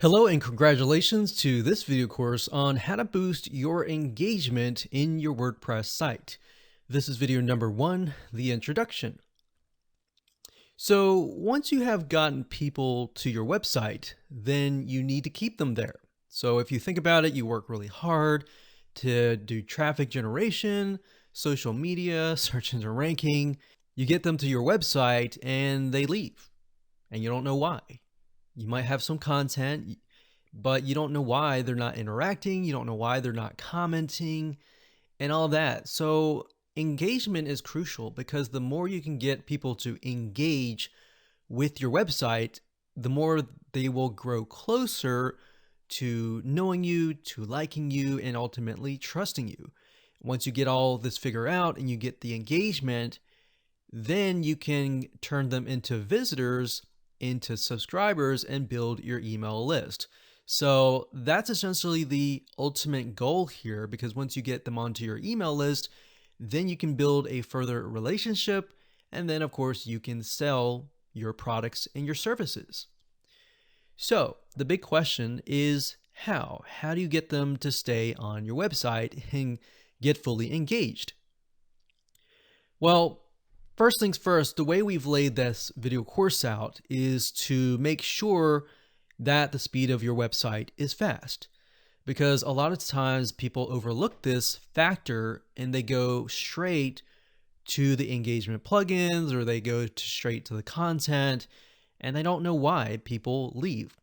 Hello and congratulations to this video course on how to boost your engagement in your WordPress site. This is video number 1, the introduction. So once you have gotten people to your website, then you need to keep them there. So if you think about it, you work really hard to do traffic generation, social media, search engine ranking. You get them to your website and they leave and you don't know why. You might have some content, but you don't know why they're not interacting. You don't know why they're not commenting and all that. So engagement is crucial because the more you can get people to engage with your website, the more they will grow closer to knowing you, to liking you, and ultimately trusting you. Once you get all this figured out and you get the engagement, then you can turn them into visitors, into subscribers, and build your email list. So that's essentially the ultimate goal here, because once you get them onto your email list, then you can build a further relationship. And then of course you can sell your products and your services. So the big question is how? How do you get them to stay on your website and get fully engaged? Well, first things first, the way we've laid this video course out is to make sure that the speed of your website is fast, because a lot of times people overlook this factor and they go straight to the engagement plugins or they go straight to the content and they don't know why people leave.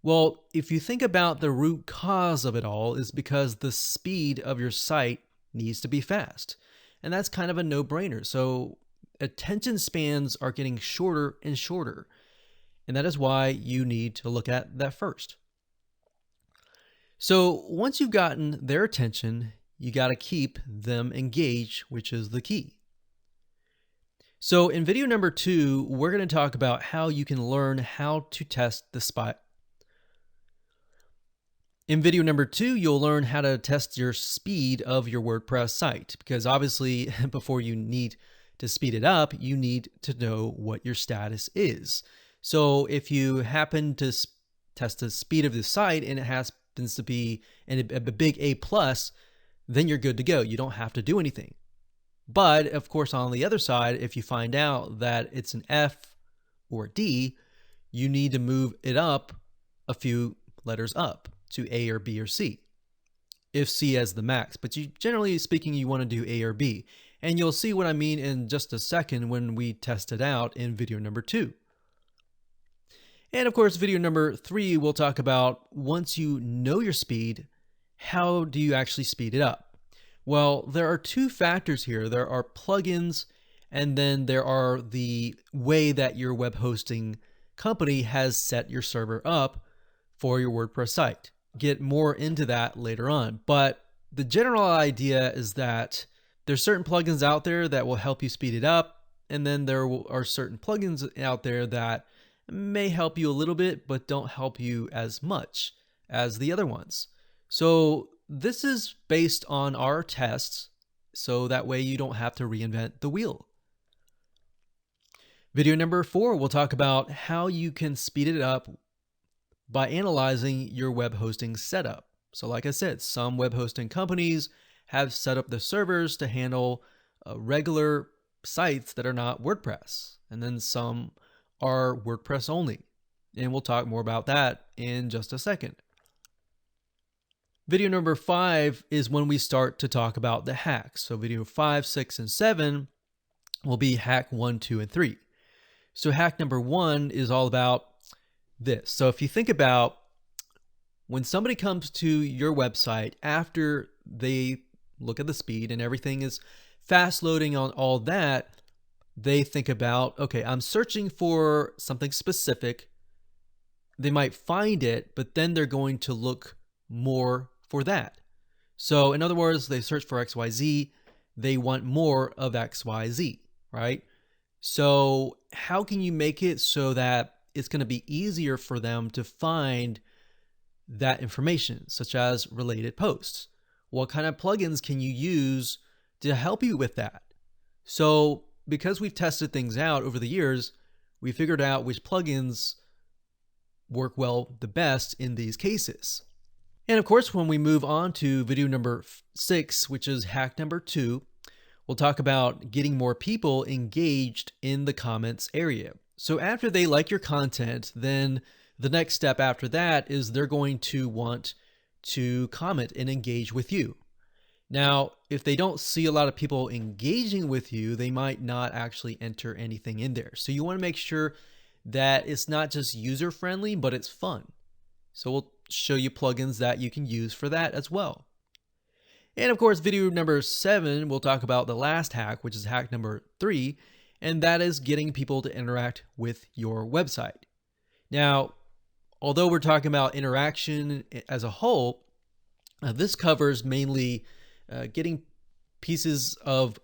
Well, if you think about the root cause of it all is because the speed of your site needs to be fast. And that's kind of a no-brainer. So attention spans are getting shorter and shorter. And that is why you need to look at that first. So once you've gotten their attention, you got to keep them engaged, which is the key. So in video number 2, we're going to talk about how you can learn how to test the spot. In video number 2, you'll learn how to test your speed of your WordPress site, because obviously before you need to speed it up, you need to know what your status is. So if you happen to test the speed of the site and it happens to be a big A+, then you're good to go. You don't have to do anything. But of course, on the other side, if you find out that it's an F or D, you need to move it up a few letters up to A or B or C, if C as the max. But generally speaking, you want to do A or B. And you'll see what I mean in just a second when we test it out in video number 2. And of course, video number 3, we'll talk about once you know your speed, how do you actually speed it up? Well, there are 2 factors here. There are plugins, and then there are the way that your web hosting company has set your server up for your WordPress site. Get more into that later on. But the general idea is that there's certain plugins out there that will help you speed it up. And then there are certain plugins out there that may help you a little bit, but don't help you as much as the other ones. So this is based on our tests, so that way you don't have to reinvent the wheel. Video number 4, we'll talk about how you can speed it up by analyzing your web hosting setup. So like I said, some web hosting companies have set up the servers to handle regular sites that are not WordPress. And then some are WordPress only. And we'll talk more about that in just a second. Video number 5 is when we start to talk about the hacks. So video 5, 6, and 7 will be hack 1, 2, and 3. So hack number 1 is all about this. So if you think about when somebody comes to your website after they look at the speed and everything is fast loading on all that, they think about, okay, I'm searching for something specific. They might find it, but then they're going to look more for that. So in other words, they search for XYZ, they want more of XYZ, right? So how can you make it so that it's going to be easier for them to find that information, such as related posts? What kind of plugins can you use to help you with that? So because we've tested things out over the years, we figured out which plugins work well the best in these cases. And of course, when we move on to video number 6, which is hack number 2, we'll talk about getting more people engaged in the comments area. So after they like your content, then the next step after that is they're going to want to comment and engage with you. Now, if they don't see a lot of people engaging with you, they might not actually enter anything in there. So you want to make sure that it's not just user-friendly, but it's fun. So we'll show you plugins that you can use for that as well. And of course, video number 7, we'll talk about the last hack, which is hack number 3, and that is getting people to interact with your website. Now, although we're talking about interaction as a whole, this covers mainly getting pieces of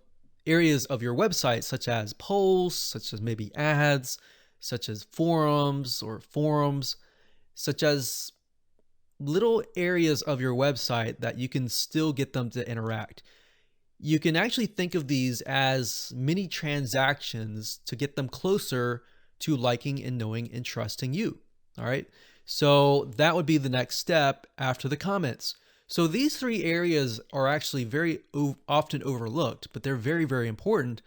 areas of your website, such as polls, such as maybe ads, such as forums, such as little areas of your website that you can still get them to interact. You can actually think of these as mini transactions to get them closer to liking and knowing and trusting you. All right. So that would be the next step after the comments. So these 3 areas are actually very often overlooked, but they're very, very important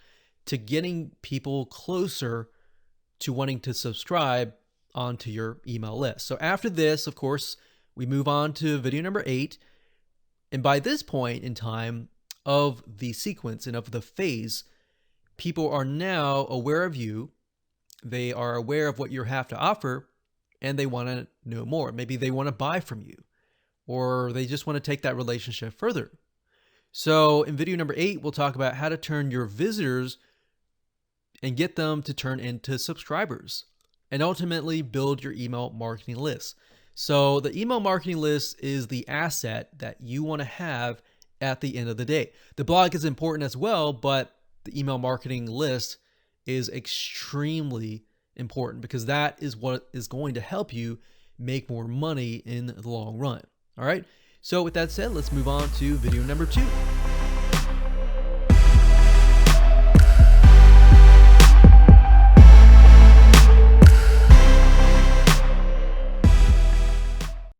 to getting people closer to wanting to subscribe onto your email list. So after this, of course, we move on to video number 8. And by this point in time of the sequence and of the phase, people are now aware of you. They are aware of what you have to offer, and they want to know more. Maybe they want to buy from you, or they just want to take that relationship further. So in video number 8, we'll talk about how to turn your visitors and get them to turn into subscribers and ultimately build your email marketing list. So the email marketing list is the asset that you want to have at the end of the day. The blog is important as well, but the email marketing list is extremely important because that is what is going to help you make more money in the long run. All right. So with that said, let's move on to video number 2.